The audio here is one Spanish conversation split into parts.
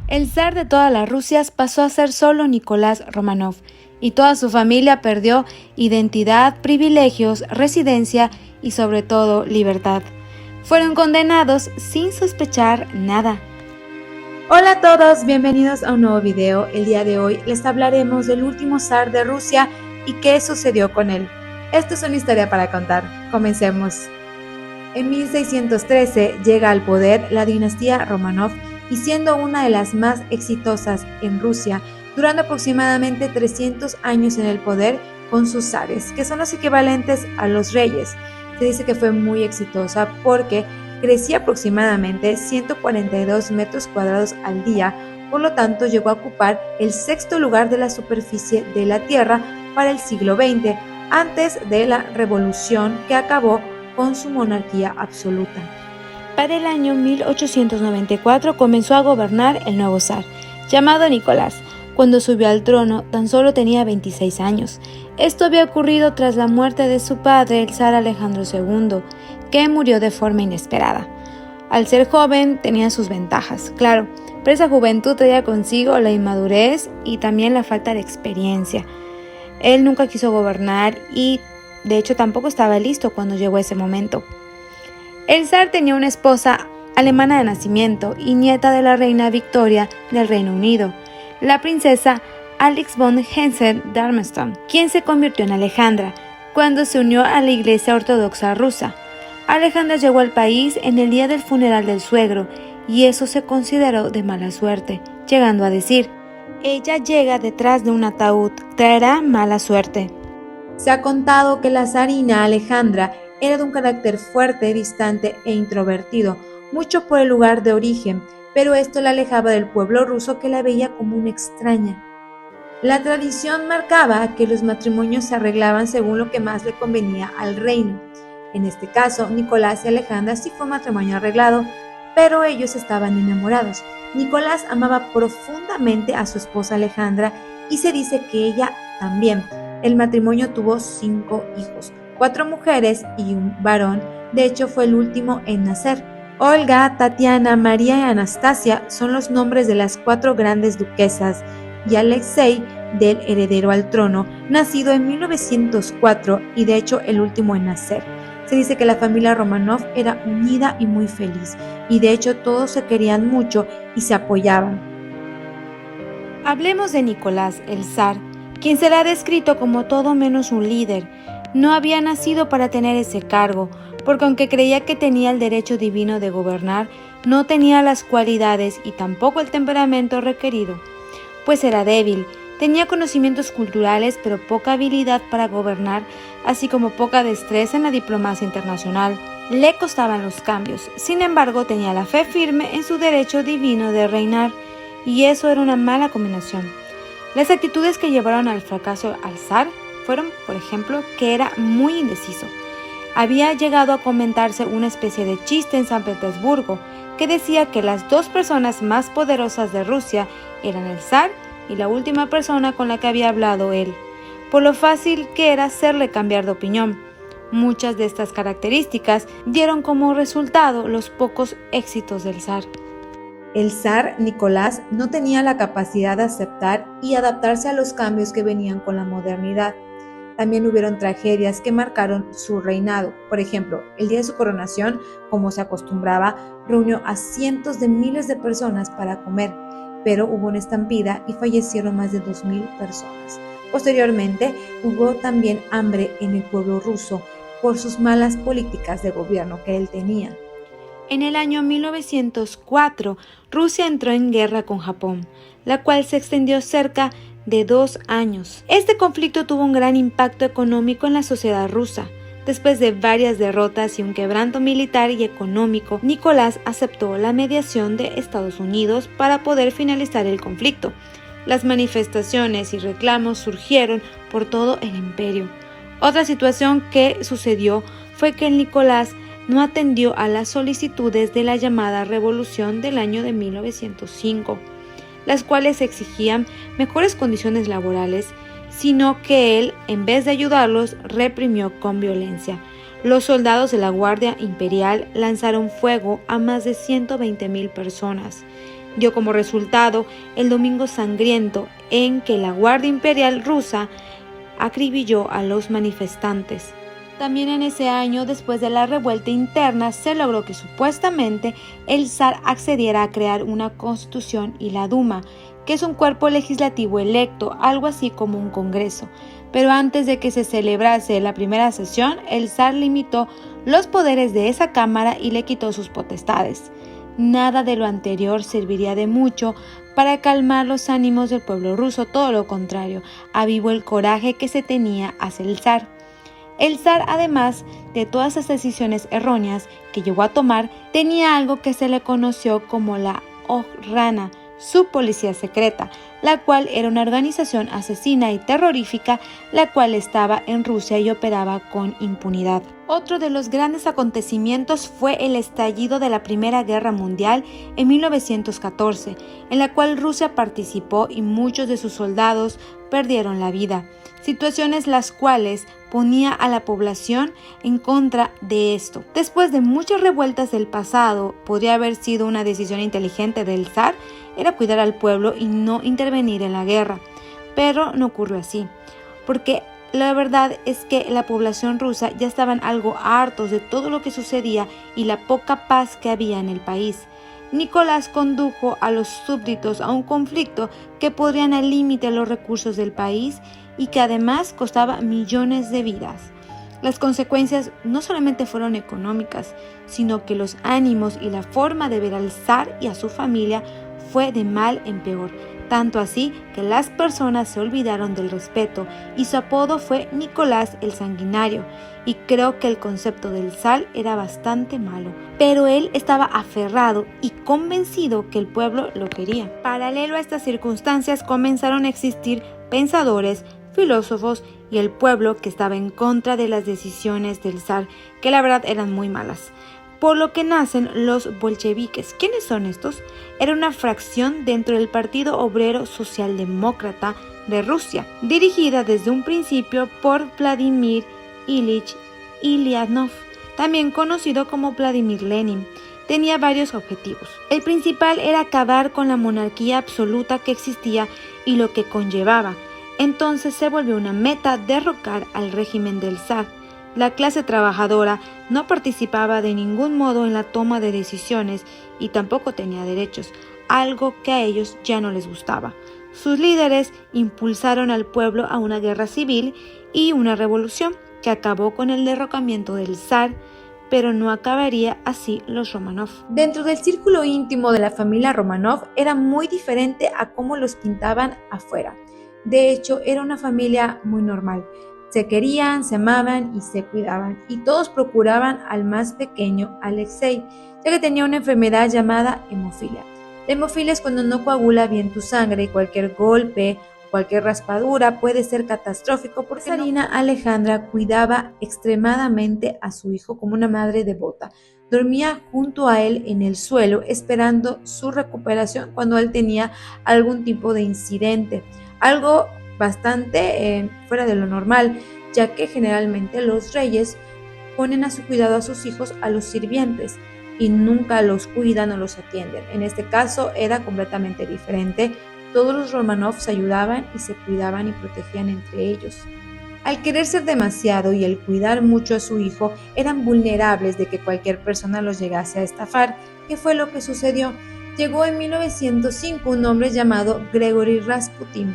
El zar de todas las Rusias pasó a ser solo Nicolás Románov, y toda su familia perdió identidad, privilegios, residencia y sobre todo libertad. Fueron condenados sin sospechar nada. Hola a todos, bienvenidos a un nuevo video. El día de hoy les hablaremos del último zar de Rusia y qué sucedió con él. Esto es una historia para contar. Comencemos. En 1613 llega al poder la dinastía Románov y siendo una de las más exitosas en Rusia, durando aproximadamente 300 años en el poder con sus zares, que son los equivalentes a los reyes. Se dice que fue muy exitosa porque crecía aproximadamente 142 metros cuadrados al día, por lo tanto llegó a ocupar el sexto lugar de la superficie de la Tierra para el siglo XX, antes de la revolución que acabó con su monarquía absoluta. Para el año 1894 comenzó a gobernar el nuevo zar, llamado Nicolás. Cuando subió al trono, tan solo tenía 26 años. Esto había ocurrido tras la muerte de su padre, el zar Alejandro II, que murió de forma inesperada. Al ser joven, tenía sus ventajas, claro, pero esa juventud traía consigo la inmadurez y también la falta de experiencia. Él nunca quiso gobernar y, de hecho, tampoco estaba listo cuando llegó ese momento. El zar tenía una esposa alemana de nacimiento y nieta de la reina Victoria del Reino Unido, la princesa Alix von Hessen-Darmstadt, quien se convirtió en Alejandra cuando se unió a la Iglesia Ortodoxa rusa. Alejandra llegó al país en el día del funeral del suegro y eso se consideró de mala suerte, llegando a decir: «Ella llega detrás de un ataúd, traerá mala suerte». Se ha contado que la zarina Alejandra era de un carácter fuerte, distante e introvertido, mucho por el lugar de origen, pero esto la alejaba del pueblo ruso que la veía como una extraña. La tradición marcaba que los matrimonios se arreglaban según lo que más le convenía al reino. En este caso, Nicolás y Alejandra sí fue un matrimonio arreglado, pero ellos estaban enamorados. Nicolás amaba profundamente a su esposa Alejandra y se dice que ella también. El matrimonio tuvo 5 hijos, 4 mujeres y un varón, de hecho fue el último en nacer. Olga, Tatiana, María y Anastasia son los nombres de las 4 grandes duquesas y Alexei, del heredero al trono, nacido en 1904 y de hecho el último en nacer. Se dice que la familia Románov era unida y muy feliz y de hecho todos se querían mucho y se apoyaban. Hablemos de Nicolás, el zar, quien se le ha descrito como todo menos un líder. No había nacido para tener ese cargo, porque aunque creía que tenía el derecho divino de gobernar, no tenía las cualidades y tampoco el temperamento requerido, pues era débil, tenía conocimientos culturales pero poca habilidad para gobernar, así como poca destreza en la diplomacia internacional. Le costaban los cambios, sin embargo tenía la fe firme en su derecho divino de reinar, y eso era una mala combinación. Las actitudes que llevaron al fracaso al zar fueron, por ejemplo, que era muy indeciso. Había llegado a comentarse una especie de chiste en San Petersburgo que decía que las 2 personas más poderosas de Rusia eran el zar y la última persona con la que había hablado él, por lo fácil que era hacerle cambiar de opinión. Muchas de estas características dieron como resultado los pocos éxitos del zar. El zar Nicolás no tenía la capacidad de aceptar y adaptarse a los cambios que venían con la modernidad. También hubieron tragedias que marcaron su reinado. Por ejemplo, el día de su coronación, como se acostumbraba, reunió a cientos de miles de personas para comer, pero hubo una estampida y fallecieron más de 2,000 personas. Posteriormente, hubo también hambre en el pueblo ruso por sus malas políticas de gobierno que él tenía. En el año 1904, Rusia entró en guerra con Japón, la cual se extendió cerca de 2 años. Este conflicto tuvo un gran impacto económico en la sociedad rusa. Después de varias derrotas y un quebranto militar y económico, Nicolás aceptó la mediación de Estados Unidos para poder finalizar el conflicto. Las manifestaciones y reclamos surgieron por todo el imperio. Otra situación que sucedió fue que Nicolás no atendió a las solicitudes de la llamada Revolución del año de 1905, las cuales exigían mejores condiciones laborales, sino que él, en vez de ayudarlos, reprimió con violencia. Los soldados de la Guardia Imperial lanzaron fuego a más de 120,000 personas. dio como resultado el Domingo Sangriento, en que la Guardia Imperial rusa acribilló a los manifestantes. También en ese año, después de la revuelta interna, se logró que supuestamente el zar accediera a crear una constitución y la Duma, que es un cuerpo legislativo electo, algo así como un congreso. Pero antes de que se celebrase la primera sesión, el zar limitó los poderes de esa cámara y le quitó sus potestades. Nada de lo anterior serviría de mucho para calmar los ánimos del pueblo ruso, todo lo contrario, avivó el coraje que se tenía hacia el zar. El zar, además de todas esas decisiones erróneas que llegó a tomar, tenía algo que se le conoció como la Okhrana, su policía secreta, la cual era una organización asesina y terrorífica, la cual estaba en Rusia y operaba con impunidad. Otro de los grandes acontecimientos fue el estallido de la Primera Guerra Mundial en 1914, en la cual Rusia participó y muchos de sus soldados perdieron la vida. Situaciones las cuales ponía a la población en contra de esto. Después de muchas revueltas del pasado, podría haber sido una decisión inteligente del zar, era cuidar al pueblo y no intervenir en la guerra, pero no ocurrió así, porque la verdad es que la población rusa ya estaban algo hartos de todo lo que sucedía y la poca paz que había en el país. Nicolás condujo a los súbditos a un conflicto que podrían al límite los recursos del país y que además costaba millones de vidas. Las consecuencias no solamente fueron económicas, sino que los ánimos y la forma de ver al zar y a su familia fue de mal en peor, tanto así que las personas se olvidaron del respeto y su apodo fue Nicolás el Sanguinario, y creo que el concepto del zar era bastante malo, pero él estaba aferrado y convencido que el pueblo lo quería. Paralelo a estas circunstancias comenzaron a existir pensadores, filósofos y el pueblo que estaba en contra de las decisiones del zar, que la verdad eran muy malas. Por lo que nacen los bolcheviques. ¿Quiénes son estos? Era una fracción dentro del Partido Obrero Socialdemócrata de Rusia, dirigida desde un principio por Vladimir Ilich Ulyanov, también conocido como Vladimir Lenin. Tenía varios objetivos. El principal era acabar con la monarquía absoluta que existía y lo que conllevaba. Entonces se volvió una meta derrocar al régimen del zar. La clase trabajadora no participaba de ningún modo en la toma de decisiones y tampoco tenía derechos, algo que a ellos ya no les gustaba. Sus líderes impulsaron al pueblo a una guerra civil y una revolución que acabó con el derrocamiento del zar, pero no acabaría así los Románov. Dentro del círculo íntimo de la familia Románov era muy diferente a cómo los pintaban afuera. De hecho, era una familia muy normal. Se querían, se amaban y se cuidaban, y todos procuraban al más pequeño, Alexei, ya que tenía una enfermedad llamada hemofilia. La hemofilia es cuando no coagula bien tu sangre y cualquier golpe, cualquier raspadura puede ser catastrófico. Por Tsarina Alejandra cuidaba extremadamente a su hijo como una madre devota. Dormía junto a él en el suelo esperando su recuperación cuando él tenía algún tipo de incidente, algo bastante fuera de lo normal, ya que generalmente los reyes ponen a su cuidado a sus hijos a los sirvientes y nunca los cuidan o los atienden. En este caso era completamente diferente. Todos los Románov se ayudaban y se cuidaban y protegían entre ellos. Al querer ser demasiado y el cuidar mucho a su hijo, eran vulnerables de que cualquier persona los llegase a estafar. ¿Qué fue lo que sucedió? Llegó en 1905 un hombre llamado Grigori Rasputin,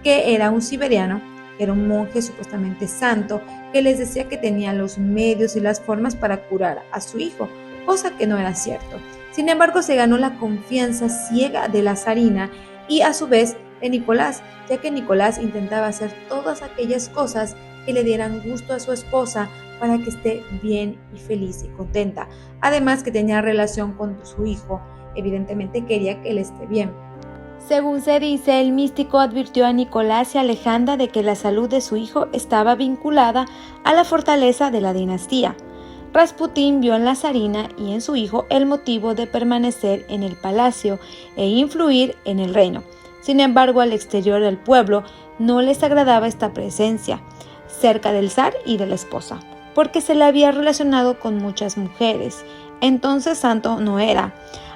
que era un siberiano, era un monje supuestamente santo, que les decía que tenía los medios y las formas para curar a su hijo, cosa que no era cierto. Sin embargo, se ganó la confianza ciega de la zarina y a su vez de Nicolás, ya que Nicolás intentaba hacer todas aquellas cosas que le dieran gusto a su esposa para que esté bien y feliz y contenta. Además que tenía relación con su hijo, evidentemente quería que él esté bien. Según se dice, el místico advirtió a Nicolás y Alejandra de que la salud de su hijo estaba vinculada a la fortaleza de la dinastía. Rasputín vio en la zarina y en su hijo el motivo de permanecer en el palacio e influir en el reino. Sin embargo, al exterior del pueblo no les agradaba esta presencia cerca del zar y de la esposa, porque se le había relacionado con muchas mujeres. Entonces santo no era.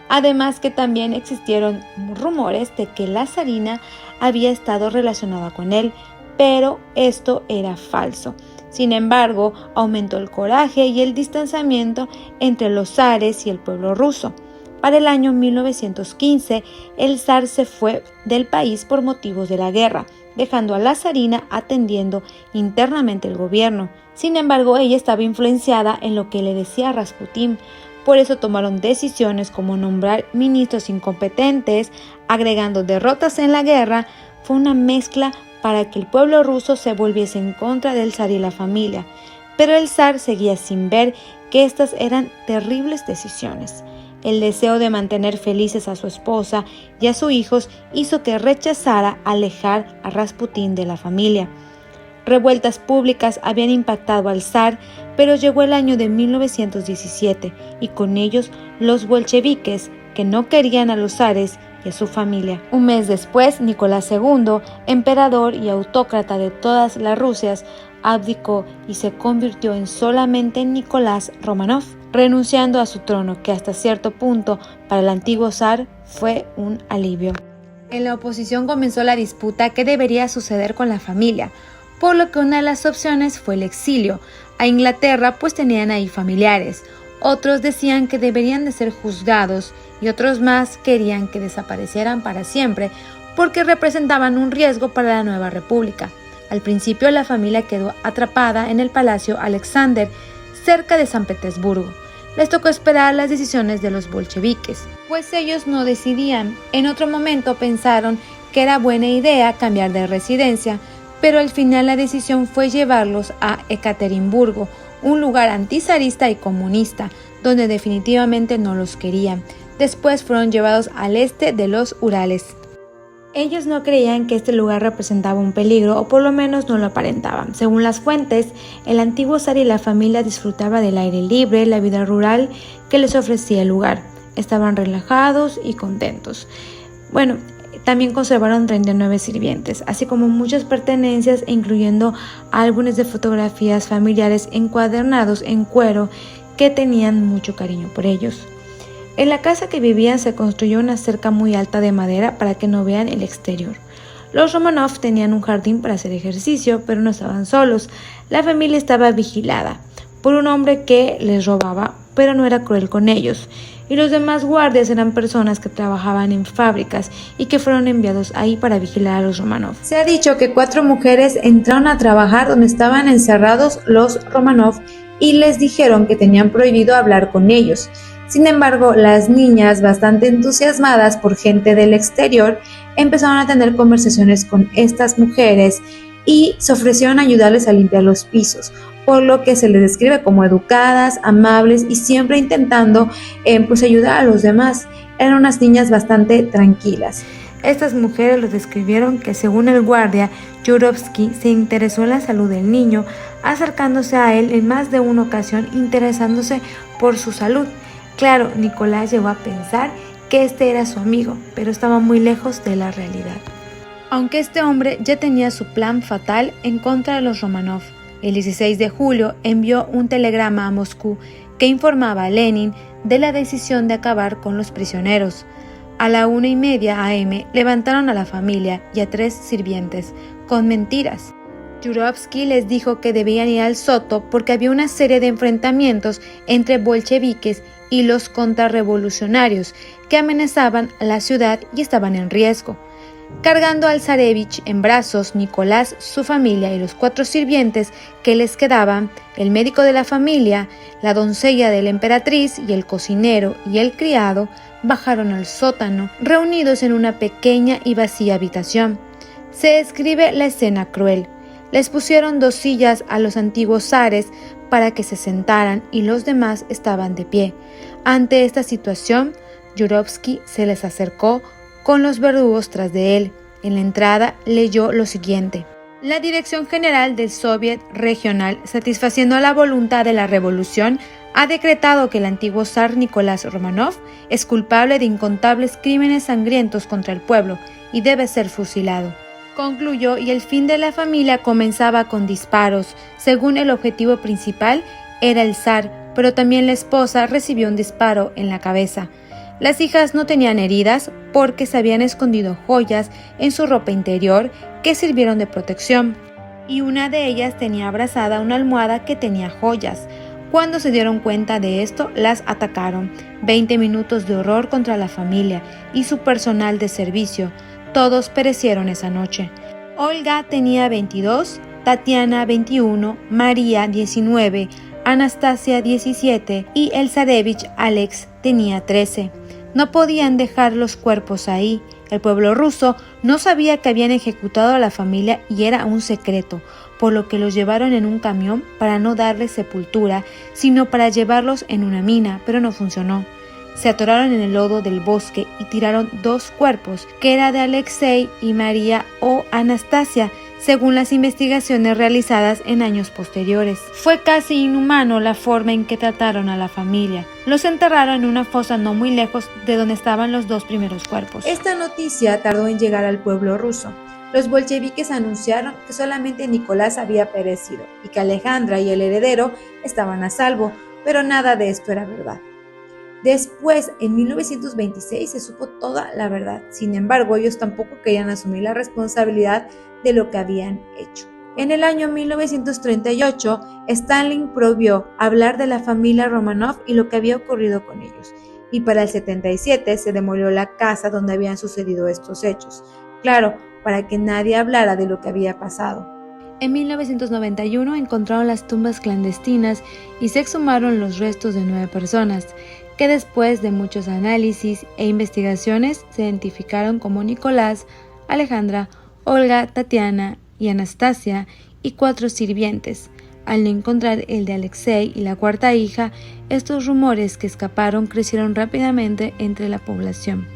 Además que también existieron rumores de que la zarina había estado relacionada con él, pero esto era falso. Sin embargo, aumentó el coraje y el distanciamiento entre los zares y el pueblo ruso. Para el año 1915, el zar se fue del país por motivos de la guerra, dejando a la zarina atendiendo internamente el gobierno. Sin embargo, ella estaba influenciada en lo que le decía Rasputín. Por eso tomaron decisiones como nombrar ministros incompetentes, agregando derrotas en la guerra. Fue una mezcla para que el pueblo ruso se volviese en contra del zar y la familia. Pero el zar seguía sin ver que estas eran terribles decisiones. El deseo de mantener felices a su esposa y a sus hijos hizo que rechazara alejar a Rasputín de la familia. Revueltas públicas habían impactado al zar, pero llegó el año de 1917 y con ellos los bolcheviques, que no querían a los zares y a su familia. Un mes después, Nicolás II, emperador y autócrata de todas las Rusias, abdicó y se convirtió en solamente Nicolás Románov, renunciando a su trono, que hasta cierto punto para el antiguo zar fue un alivio. En la oposición comenzó la disputa qué debería suceder con la familia, por lo que una de las opciones fue el exilio a Inglaterra, pues tenían ahí familiares. Otros decían que deberían de ser juzgados y otros más querían que desaparecieran para siempre porque representaban un riesgo para la nueva república. Al principio la familia quedó atrapada en el Palacio Alexander, cerca de San Petersburgo. Les tocó esperar las decisiones de los bolcheviques, pues ellos no decidían. En otro momento pensaron que era buena idea cambiar de residencia, pero al final la decisión fue llevarlos a Ekaterimburgo, un lugar antizarista y comunista, donde definitivamente no los querían. Después fueron llevados al este de los Urales. Ellos no creían que este lugar representaba un peligro, o por lo menos no lo aparentaban. Según las fuentes, el antiguo zar y la familia disfrutaban del aire libre, la vida rural que les ofrecía el lugar. Estaban relajados y contentos. También conservaron 39 sirvientes, así como muchas pertenencias, incluyendo álbumes de fotografías familiares encuadernados en cuero que tenían mucho cariño por ellos. En la casa que vivían se construyó una cerca muy alta de madera para que no vean el exterior. Los Románov tenían un jardín para hacer ejercicio, pero no estaban solos. La familia estaba vigilada por un hombre que les robaba, pero no era cruel con ellos. Y los demás guardias eran personas que trabajaban en fábricas y que fueron enviados ahí para vigilar a los Románov. Se ha dicho que 4 mujeres entraron a trabajar donde estaban encerrados los Románov y les dijeron que tenían prohibido hablar con ellos. Sin embargo, las niñas, bastante entusiasmadas por gente del exterior, empezaron a tener conversaciones con estas mujeres y se ofrecieron a ayudarles a limpiar los pisos, por lo que se les describe como educadas, amables y siempre intentando ayudar a los demás. Eran unas niñas bastante tranquilas. Estas mujeres los describieron que, según el guardia, Yurovsky se interesó en la salud del niño, acercándose a él en más de una ocasión, interesándose por su salud. Claro, Nicolás llegó a pensar que este era su amigo, pero estaba muy lejos de la realidad. Aunque este hombre ya tenía su plan fatal en contra de los Románov, el 16 de julio envió un telegrama a Moscú que informaba a Lenin de la decisión de acabar con los prisioneros. A la 1:30 a.m. levantaron a la familia y a 3 sirvientes, con mentiras. Yurovsky les dijo que debían ir al Soto porque había una serie de enfrentamientos entre bolcheviques y los contrarrevolucionarios que amenazaban a la ciudad y estaban en riesgo. Cargando al zarevich en brazos, Nicolás, su familia y los 4 sirvientes que les quedaban, el médico de la familia, la doncella de la emperatriz y el cocinero y el criado, bajaron al sótano, reunidos en una pequeña y vacía habitación. Se describe la escena cruel. Les pusieron 2 sillas a los antiguos zares para que se sentaran y los demás estaban de pie. Ante esta situación, Yurovsky se les acercó con los verdugos tras de él. En la entrada leyó lo siguiente: la Dirección General del Soviet Regional, satisfaciendo la voluntad de la revolución, ha decretado que el antiguo zar Nicolás Románov es culpable de incontables crímenes sangrientos contra el pueblo y debe ser fusilado. Concluyó, y el fin de la familia comenzaba con disparos. Según el objetivo principal era el zar, pero también la esposa recibió un disparo en la cabeza. Las hijas no tenían heridas porque se habían escondido joyas en su ropa interior que sirvieron de protección, y una de ellas tenía abrazada una almohada que tenía joyas. Cuando se dieron cuenta de esto, las atacaron. 20 minutos de horror contra la familia y su personal de servicio. Todos perecieron esa noche. Olga tenía 22, Tatiana 21, María 19, Anastasia 17 y el zarevich Alex tenía 13. No podían dejar los cuerpos ahí. El pueblo ruso no sabía que habían ejecutado a la familia y era un secreto, por lo que los llevaron en un camión para no darles sepultura, sino para llevarlos en una mina, pero no funcionó. Se atoraron en el lodo del bosque y tiraron 2 cuerpos, que era de Alexei y María o Anastasia, según las investigaciones realizadas en años posteriores. Fue casi inhumano la forma en que trataron a la familia. Los enterraron en una fosa no muy lejos de donde estaban los 2 primeros cuerpos. Esta noticia tardó en llegar al pueblo ruso. Los bolcheviques anunciaron que solamente Nicolás había perecido y que Alejandra y el heredero estaban a salvo, pero nada de esto era verdad. Después, en 1926, se supo toda la verdad. Sin embargo, ellos tampoco querían asumir la responsabilidad de lo que habían hecho. En el año 1938, Stalin prohibió hablar de la familia Romanov y lo que había ocurrido con ellos. Y para el 77 se demolió la casa donde habían sucedido estos hechos. Claro, para que nadie hablara de lo que había pasado. En 1991 encontraron las tumbas clandestinas y se exhumaron los restos de 9 personas, que después de muchos análisis e investigaciones se identificaron como Nicolás, Alejandra, Olga, Tatiana y Anastasia y 4 sirvientes. Al no encontrar el de Alexei y la 4ª hija, estos rumores que escaparon crecieron rápidamente entre la población.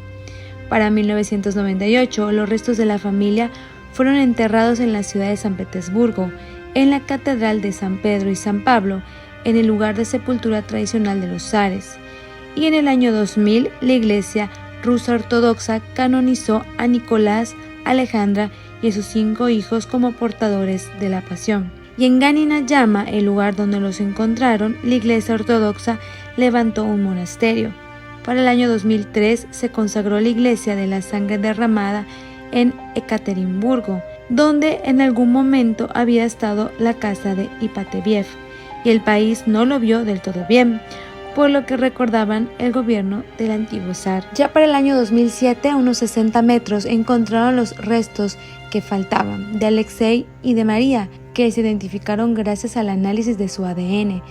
Para 1998, los restos de la familia fueron enterrados en la ciudad de San Petersburgo, en la Catedral de San Pedro y San Pablo, en el lugar de sepultura tradicional de los zares. Y en el año 2000, la Iglesia rusa ortodoxa canonizó a Nicolás, Alejandra y a sus 5 hijos como portadores de la pasión. Y en Ganinayama, el lugar donde los encontraron, la Iglesia ortodoxa levantó un monasterio. Para el año 2003 se consagró la Iglesia de la Sangre Derramada en Ekaterimburgo, donde en algún momento había estado la casa de Ipatiev, y el país no lo vio del todo bien, por lo que recordaban el gobierno del antiguo zar. Ya para el año 2007, a unos 60 metros, encontraron los restos que faltaban de Alexei y de María, que se identificaron gracias al análisis de su ADN,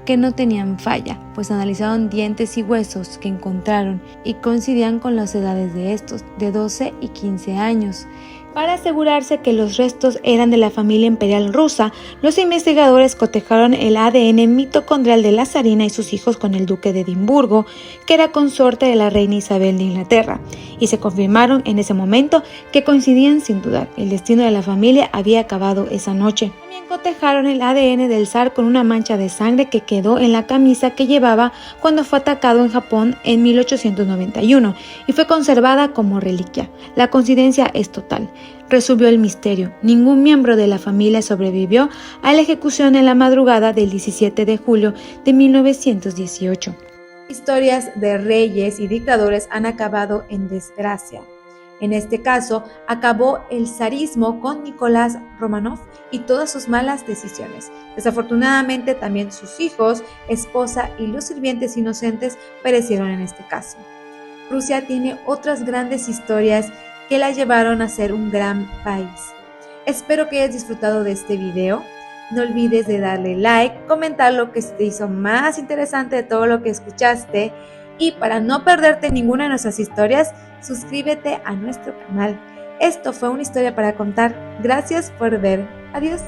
que no tenían falla, pues analizaron dientes y huesos que encontraron y coincidían con las edades de estos, de 12 y 15 años. Para asegurarse que los restos eran de la familia imperial rusa, los investigadores cotejaron el ADN mitocondrial de la zarina y sus hijos con el duque de Edimburgo, que era consorte de la reina Isabel de Inglaterra, y se confirmaron en ese momento que coincidían sin dudar. El destino de la familia había acabado esa noche. También cotejaron el ADN del zar con una mancha de sangre que quedó en la camisa que llevaba cuando fue atacado en Japón en 1891 y fue conservada como reliquia. La coincidencia es total. Resolvió el misterio. Ningún miembro de la familia sobrevivió a la ejecución en la madrugada del 17 de julio de 1918. Historias de reyes y dictadores han acabado en desgracia. En este caso, acabó el zarismo con Nicolás Romanov y todas sus malas decisiones. Desafortunadamente, también sus hijos, esposa y los sirvientes inocentes perecieron en este caso. Rusia tiene otras grandes historias que la llevaron a ser un gran país. Espero que hayas disfrutado de este video. No olvides de darle like, comentar lo que te hizo más interesante de todo lo que escuchaste, y para no perderte ninguna de nuestras historias, suscríbete a nuestro canal. Esto fue una historia para contar. Gracias por ver. Adiós.